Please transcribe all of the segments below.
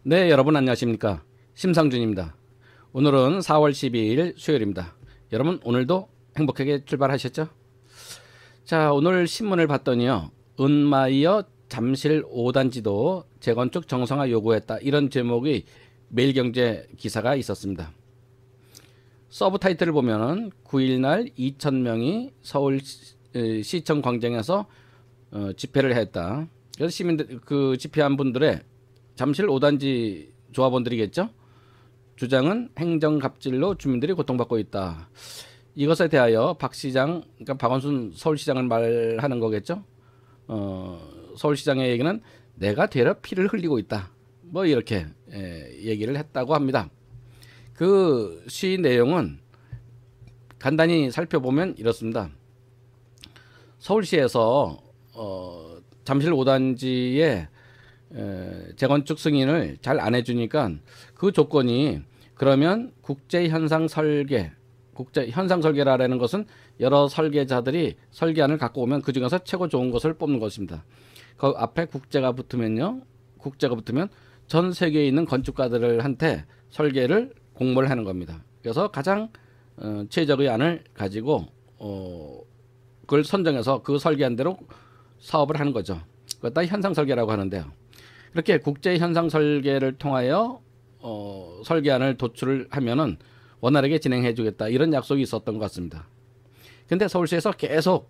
네, 여러분 안녕하십니까? 심상준입니다. 오늘은 4월 12일 수요일입니다. 여러분 오늘도 행복하게 출발하셨죠? 자, 오늘 신문을 봤더니요. 은마이어 잠실 5단지도 재건축 정상화 요구했다. 이런 제목의 매일경제 기사가 있었습니다. 서브 타이틀을 보면은 9일날 2,000명이 서울시청 광장에서 집회를 했다. 그래서 시민들 그 집회한 분들의 잠실 5단지 조합원들이겠죠. 주장은 행정갑질로 주민들이 고통받고 있다. 이것에 대하여 박 시장, 그러니까 박원순 서울시장을 말하는 거겠죠. 서울시장의 얘기는 내가 되려 피를 흘리고 있다. 뭐 이렇게 얘기를 했다고 합니다. 그 시 내용은 간단히 살펴보면 이렇습니다. 서울시에서 잠실 5단지에 재건축 승인을 잘 안 해주니까 그 조건이 그러면 국제현상 설계라는 것은 여러 설계자들이 설계안을 갖고 오면 그 중에서 최고 좋은 것을 뽑는 것입니다. 그 앞에 국제가 붙으면 전 세계에 있는 건축가들한테 설계를 공모를 하는 겁니다. 그래서 가장 최적의 안을 가지고 그걸 선정해서 그 설계안대로 사업을 하는 거죠. 그것다 현상 설계라고 하는데요. 이렇게 국제 현상 설계를 통하여 설계안을 도출을 하면은 원활하게 진행해 주겠다. 이런 약속이 있었던 것 같습니다. 근데 서울시에서 계속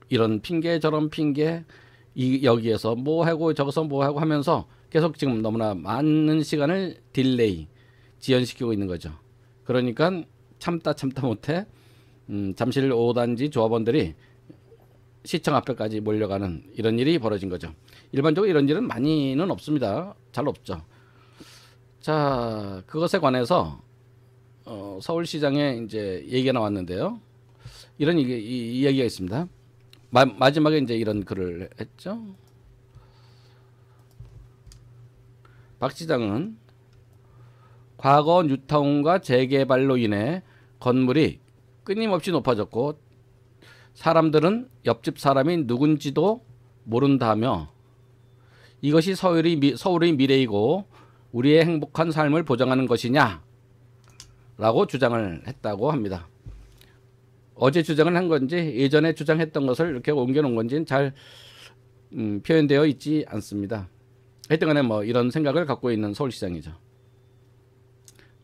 이런 핑계 저런 핑계 여기에서 뭐 하고 저기서 뭐 하고 하면서 계속 지금 너무나 많은 시간을 딜레이 지연시키고 있는 거죠. 그러니까 참다 못해 잠실 5단지 조합원들이 시청 앞에까지 몰려가는 이런 일이 벌어진 거죠. 일반적으로 이런 일은 많이는 없습니다. 잘 없죠. 자, 그것에 관해서 서울시장에 이제 얘기가 나왔는데요. 이런 이야기가 있습니다. 마지막에 이제 이런 글을 했죠. 박 시장은 과거 뉴타운과 재개발로 인해 건물이 끊임없이 높아졌고 사람들은 옆집 사람이 누군지도 모른다며 이것이 서울의 미래이고 우리의 행복한 삶을 보장하는 것이냐 라고 주장을 했다고 합니다. 어제 주장을 한 건지 예전에 주장했던 것을 이렇게 옮겨놓은 건지는 잘 표현되어 있지 않습니다. 하여튼 간에 뭐 이런 생각을 갖고 있는 서울시장이죠.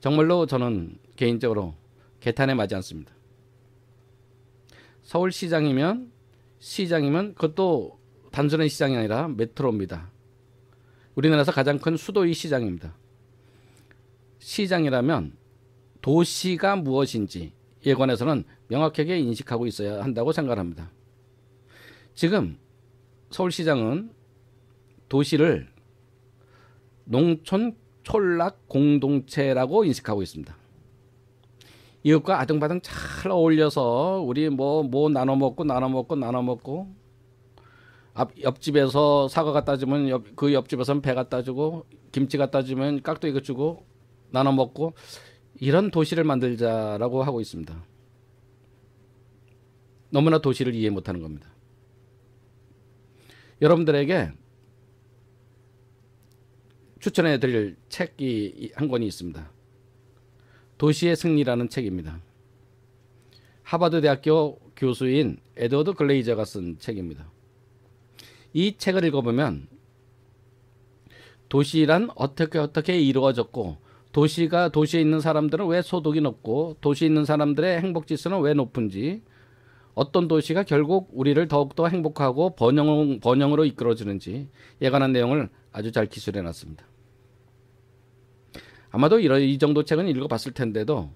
정말로 저는 개인적으로 개탄에 맞지 않습니다. 서울시장이면 그것도 단순한 시장이 아니라 메트로입니다. 우리나라에서 가장 큰 수도의 시장입니다. 시장이라면 도시가 무엇인지에 관해서는 명확하게 인식하고 있어야 한다고 생각합니다. 지금 서울시장은 도시를 농촌 촌락 공동체라고 인식하고 있습니다. 이것과 아등바등 잘 어울려서 우리 뭐 나눠 먹고 옆집에서 사과 갖다 주면 그 옆집에서는 배 갖다 주고 김치 갖다 주면 깍두기 주고 나눠 먹고 이런 도시를 만들자라고 하고 있습니다. 너무나 도시를 이해 못하는 겁니다. 여러분들에게 추천해 드릴 책이 한 권이 있습니다. 도시의 승리라는 책입니다. 하버드 대학교 교수인 에드워드 글레이저가 쓴 책입니다. 이 책을 읽어보면 도시란 어떻게 이루어졌고 도시에 있는 사람들은 왜 소득이 높고 도시에 있는 사람들의 행복 지수는 왜 높은지 어떤 도시가 결국 우리를 더욱더 행복하고 번영으로 이끌어주는지 에 관한 내용을 아주 잘 기술해 놨습니다. 아마도 이 정도 책은 읽어봤을 텐데도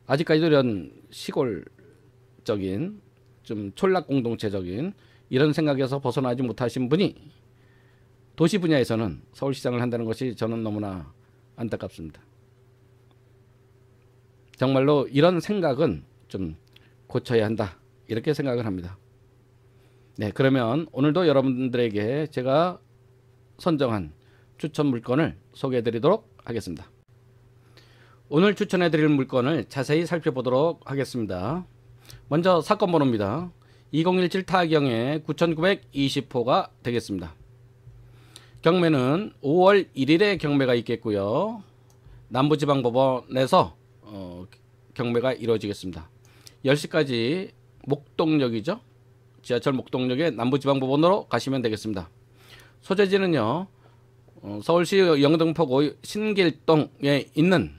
아직까지도 이런 시골적인 좀 촌락 공동체적인 이런 생각에서 벗어나지 못하신 분이 도시 분야에서는 서울시장을 한다는 것이 저는 너무나 안타깝습니다. 정말로 이런 생각은 좀 고쳐야 한다 이렇게 생각을 합니다. 네, 그러면 오늘도 여러분들에게 제가 선정한 추천 물건을 소개해 드리도록 하겠습니다. 오늘 추천해 드릴 물건을 자세히 살펴보도록 하겠습니다. 먼저 사건 번호입니다. 2017 타경의 9920호가 되겠습니다. 경매는 5월 1일에 경매가 있겠고요. 남부지방법원에서 경매가 이루어지겠습니다. 10시까지 목동역이죠. 지하철 목동역에 남부지방법원으로 가시면 되겠습니다. 소재지는요. 서울시 영등포구 신길동에 있는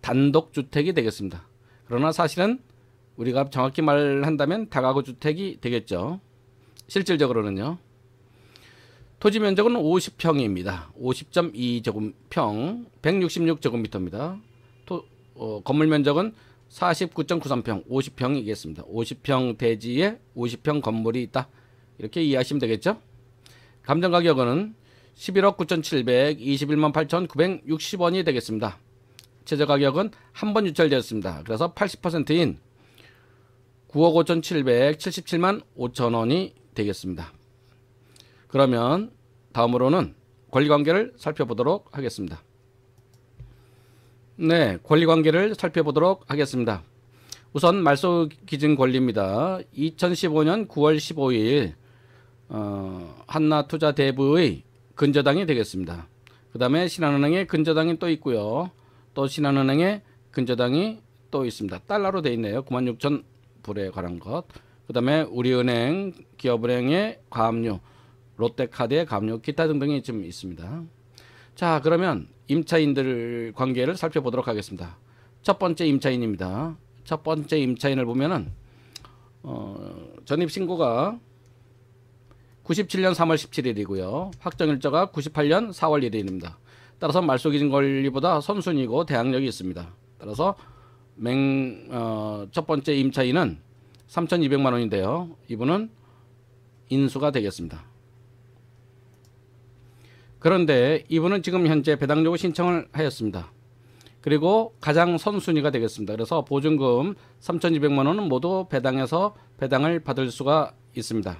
단독주택이 되겠습니다. 그러나 사실은 우리가 정확히 말한다면 다가구 주택이 되겠죠. 실질적으로는요. 토지 면적은 50평입니다. 50.2제곱평, 166제곱미터입니다. 건물 면적은 49.93평, 50평이겠습니다. 50평 대지에 50평 건물이 있다. 이렇게 이해하시면 되겠죠. 감정가격은 11억 9,721만 8,960원이 되겠습니다. 최저가격은 한 번 유찰되었습니다. 그래서 80%인 9억 5,777만 5천원이 되겠습니다. 그러면 다음으로는 권리관계를 살펴보도록 하겠습니다. 네, 권리관계를 살펴보도록 하겠습니다. 우선 말소기준 권리입니다. 2015년 9월 15일 한나투자대부의 근저당이 되겠습니다. 그 다음에 신한은행에 근저당이 또 있고요. 또 신한은행에 근저당이 또 있습니다. 달러로 되어 있네요. 96,000불에 관한 것. 그 다음에 우리은행, 기업은행의 가압류, 롯데카드의 가압류, 기타 등등이 좀 있습니다. 자, 그러면 임차인들 관계를 살펴보도록 하겠습니다. 첫 번째 임차인입니다. 첫 번째 임차인을 보면은 전입신고가 97년 3월 17일이고요. 확정일자가 98년 4월 1일입니다. 따라서 말소기준 권리보다 선순위고 대항력이 있습니다. 따라서 첫 번째 임차인은 3,200만 원인데요. 이분은 인수가 되겠습니다. 그런데 이분은 지금 현재 배당 요구 신청을 하였습니다. 그리고 가장 선순위가 되겠습니다. 그래서 보증금 3,200만 원은 모두 배당해서 배당을 받을 수가 있습니다.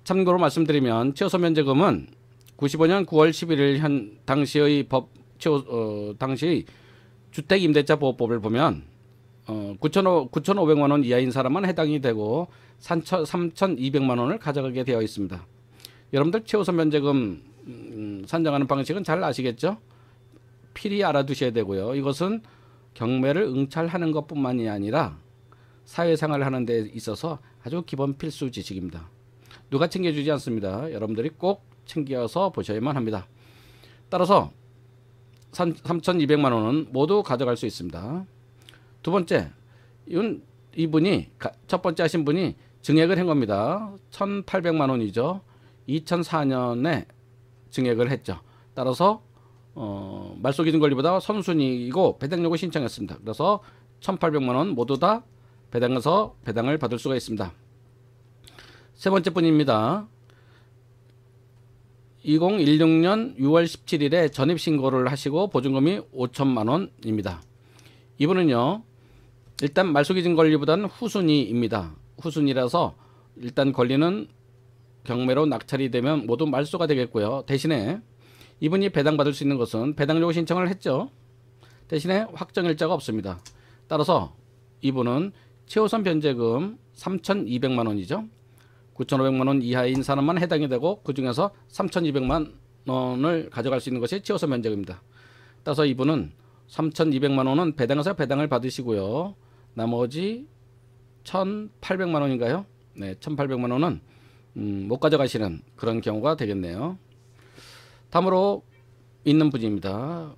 참고로 말씀드리면 최소 면제금은 95년 9월 11일 당시의 당시의 주택임대차보호법을 보면 9,500만 원 이하인 사람만 해당이 되고 3,200만 원을 가져가게 되어 있습니다. 여러분들 최우선 면제금 산정하는 방식은 잘 아시겠죠? 필히 알아두셔야 되고요. 이것은 경매를 응찰하는 것뿐만이 아니라 사회생활을 하는 데 있어서 아주 기본 필수 지식입니다. 누가 챙겨주지 않습니다. 여러분들이 꼭 챙겨서 보셔야만 합니다. 따라서 3,200만 원은 모두 가져갈 수 있습니다. 두 번째, 이분이 첫 번째 하신 분이 증액을 한 겁니다. 1,800만 원이죠. 2004년에 증액을 했죠. 따라서 말소기준 권리보다 선순위이고 배당 요구 신청했습니다. 그래서 1,800만 원 모두 다 배당해서 배당을 받을 수가 있습니다. 세 번째 분입니다. 2016년 6월 17일에 전입신고를 하시고 보증금이 5천만 원입니다. 이분은요, 일단 말소기준 권리보다는 후순위입니다. 후순위라서 일단 권리는 경매로 낙찰이 되면 모두 말소가 되겠고요. 대신에 이분이 배당받을 수 있는 것은 배당 요구 신청을 했죠. 대신에 확정일자가 없습니다. 따라서 이분은 최우선 변제금 3,200만 원이죠. 9,500만 원 이하인 사람만 해당이 되고 그 중에서 3,200만 원을 가져갈 수 있는 것이 최우선 변제금입니다. 따라서 이분은 3,200만 원은 배당해서 배당을 받으시고요. 나머지 1,800만 원인가요? 네, 1,800만 원은 못 가져가시는 그런 경우가 되겠네요. 다음으로 있는 분입니다.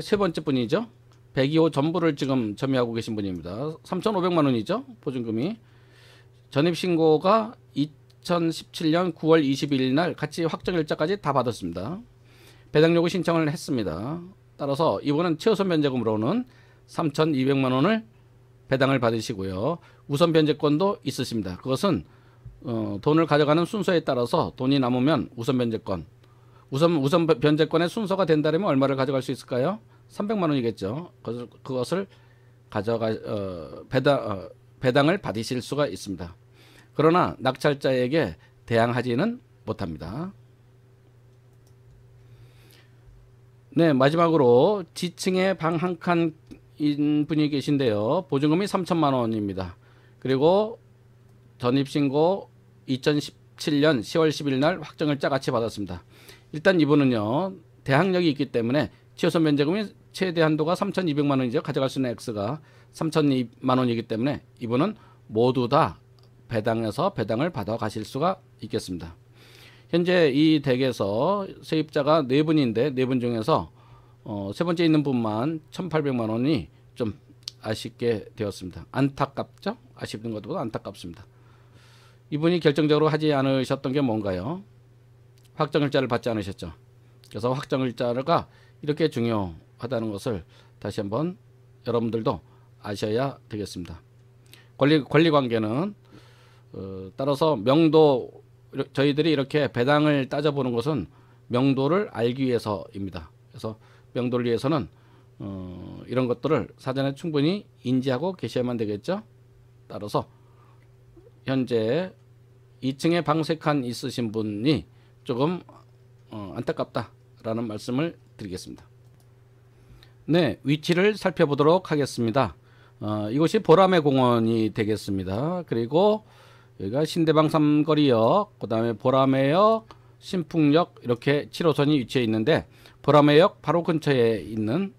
세 번째 분이죠. 102호 전부를 지금 점유하고 계신 분입니다. 3,500만 원이죠. 보증금이. 전입신고가 2017년 9월 22일 날 같이 확정일자까지 다 받았습니다. 배당 요구 신청을 했습니다. 따라서 이분은 최우선 변제금으로는 3,200만 원을 배당을 받으시고요. 우선 변제권도 있으십니다. 그것은 돈을 가져가는 순서에 따라서 돈이 남으면 우선 변제권, 우선 변제권의 순서가 된다면 얼마를 가져갈 수 있을까요? 300만 원이겠죠. 그것을 배당을 받으실 수가 있습니다. 그러나 낙찰자에게 대항하지는 못합니다. 네, 마지막으로 지층에 방 한 칸인 분이 계신데요. 보증금이 3천만 원입니다. 그리고 전입신고 2017 2017년 10월 10일 날 확정일자 같이 받았습니다. 일단 이분은요, 대항력이 있기 때문에 취소선 면제금이 최대 한도가 3,200만 원이죠. 가져갈 수 있는 X가 3,200만 원이기 때문에 이분은 모두 다 배당해서 배당을 받아 가실 수가 있겠습니다. 현재 이 덱에서 세입자가 4분인데 4분 중에서 세 번째 있는 분만 1,800만 원이 좀 아쉽게 되었습니다. 안타깝죠? 아쉽는 것보다 안타깝습니다. 이분이 결정적으로 하지 않으셨던 게 뭔가요? 확정일자를 받지 않으셨죠. 그래서 확정일자가 이렇게 중요하다는 것을 다시 한번 여러분들도 아셔야 되겠습니다. 권리관계는 따라서 명도, 저희들이 이렇게 배당을 따져보는 것은 명도를 알기 위해서입니다. 그래서 명도를 위해서는 이런 것들을 사전에 충분히 인지하고 계셔야만 되겠죠. 따라서 현재 2층에 방색한 있으신 분이 조금 안타깝다라는 말씀을 드리겠습니다. 네, 위치를 살펴보도록 하겠습니다. 이곳이 보라매 공원이 되겠습니다. 그리고 여기가 신대방 삼거리역, 그 다음에 보라매역, 신풍역 이렇게 7호선이 위치해 있는데 보라매역 바로 근처에 있는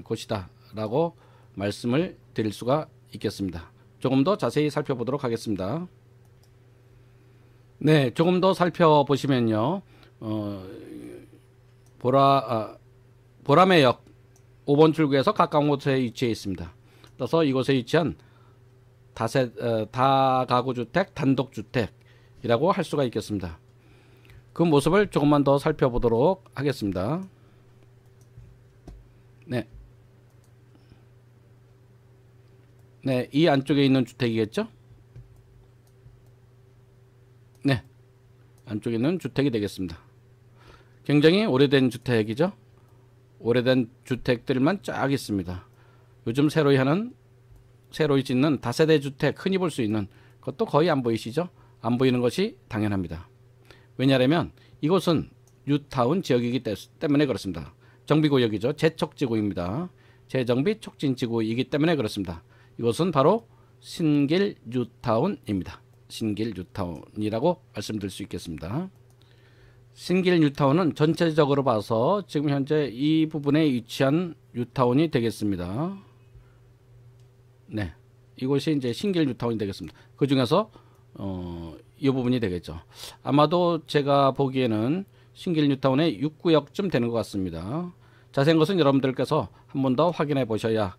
곳이다 라고 말씀을 드릴 수가 있겠습니다. 조금 더 자세히 살펴보도록 하겠습니다. 네, 조금 더 살펴보시면요, 보라매역 5번 출구에서 가까운 곳에 위치해 있습니다. 그래서 이곳에 위치한 다가구주택, 단독주택이라고 할 수가 있겠습니다. 그 모습을 조금만 더 살펴보도록 하겠습니다. 네. 네, 이 안쪽에 있는 주택이겠죠? 네, 안쪽에 있는 주택이 되겠습니다. 굉장히 오래된 주택이죠. 오래된 주택들만 쫙 있습니다. 요즘 새로이 짓는 다세대 주택, 흔히 볼 수 있는 것도 거의 안 보이시죠? 안 보이는 것이 당연합니다. 왜냐하면 이곳은 뉴타운 지역이기 때문에 그렇습니다. 정비구역이죠. 재척지구입니다. 재정비 촉진지구이기 때문에 그렇습니다. 이곳은 바로 신길 뉴타운입니다. 신길 뉴타운이라고 말씀드릴 수 있겠습니다. 신길 뉴타운은 전체적으로 봐서 지금 현재 이 부분에 위치한 뉴타운이 되겠습니다. 네, 이곳이 이제 신길 뉴타운이 되겠습니다. 그 중에서 이 부분이 되겠죠. 아마도 제가 보기에는 신길 뉴타운의 6구역쯤 되는 것 같습니다. 자세한 것은 여러분들께서 한 번 더 확인해 보셔야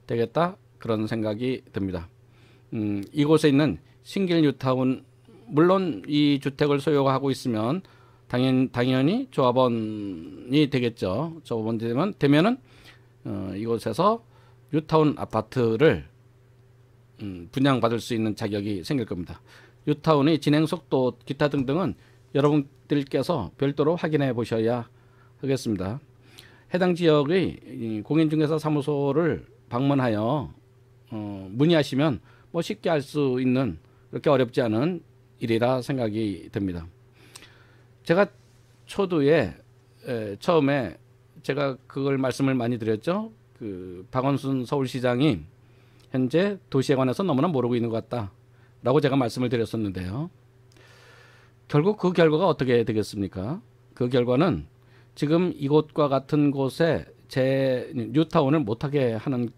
되겠다, 그런 생각이 듭니다. 이곳에 있는 신길 뉴타운, 물론 이 주택을 소유하고 있으면 당연히 조합원이 되겠죠. 조합원 되면은 이곳에서 뉴타운 아파트를 분양받을 수 있는 자격이 생길 겁니다. 뉴타운의 진행 속도, 기타 등등은 여러분들께서 별도로 확인해 보셔야 하겠습니다. 해당 지역의 공인중개사 사무소를 방문하여 문의하시면 뭐 쉽게 할 수 있는, 그렇게 어렵지 않은 일이라 생각이 듭니다. 제가 초두에 처음에 제가 그걸 말씀을 많이 드렸죠. 그 박원순 서울시장이 현재 도시에 관해서 너무나 모르고 있는 것 같다라고 제가 말씀을 드렸었는데요. 결국 그 결과가 어떻게 되겠습니까? 그 결과는 지금 이곳과 같은 곳에 뉴타운을 못하게 하는,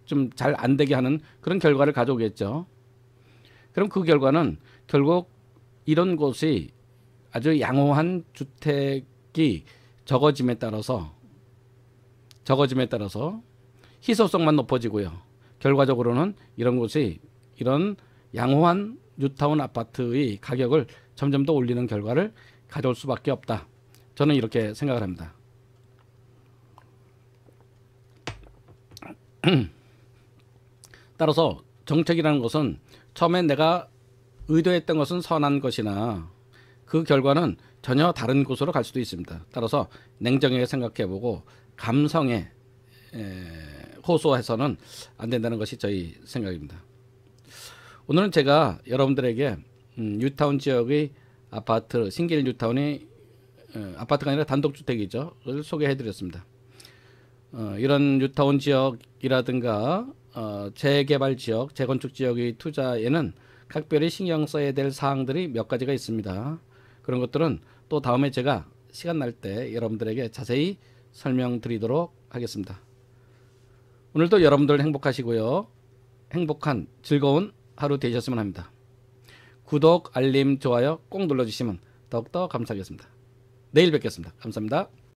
좀 잘 안 되게 하는 그런 결과를 가져오겠죠. 그럼 그 결과는 결국 이런 곳이 아주 양호한 주택이 적어짐에 따라서 희소성만 높아지고요. 결과적으로는 이런 곳이, 이런 양호한 뉴타운 아파트의 가격을 점점 더 올리는 결과를 가져올 수밖에 없다. 저는 이렇게 생각을 합니다. 따라서 정책이라는 것은 처음에 내가 의도했던 것은 선한 것이나 그 결과는 전혀 다른 곳으로 갈 수도 있습니다. 따라서 냉정하게 생각해보고 감성에 호소해서는 안 된다는 것이 저희 생각입니다. 오늘은 제가 여러분들에게 뉴타운 지역의 아파트, 신길 뉴타운의 아파트가 아니라 단독주택이죠. 그걸 소개해드렸습니다. 이런 뉴타운 지역이라든가 재개발 지역, 재건축 지역의 투자에는 각별히 신경 써야 될 사항들이 몇 가지가 있습니다. 그런 것들은 또 다음에 제가 시간 날 때 여러분들에게 자세히 설명드리도록 하겠습니다. 오늘도 여러분들 행복하시고요. 행복한 즐거운 하루 되셨으면 합니다. 구독, 알림, 좋아요 꼭 눌러주시면 더욱더 감사하겠습니다. 내일 뵙겠습니다. 감사합니다.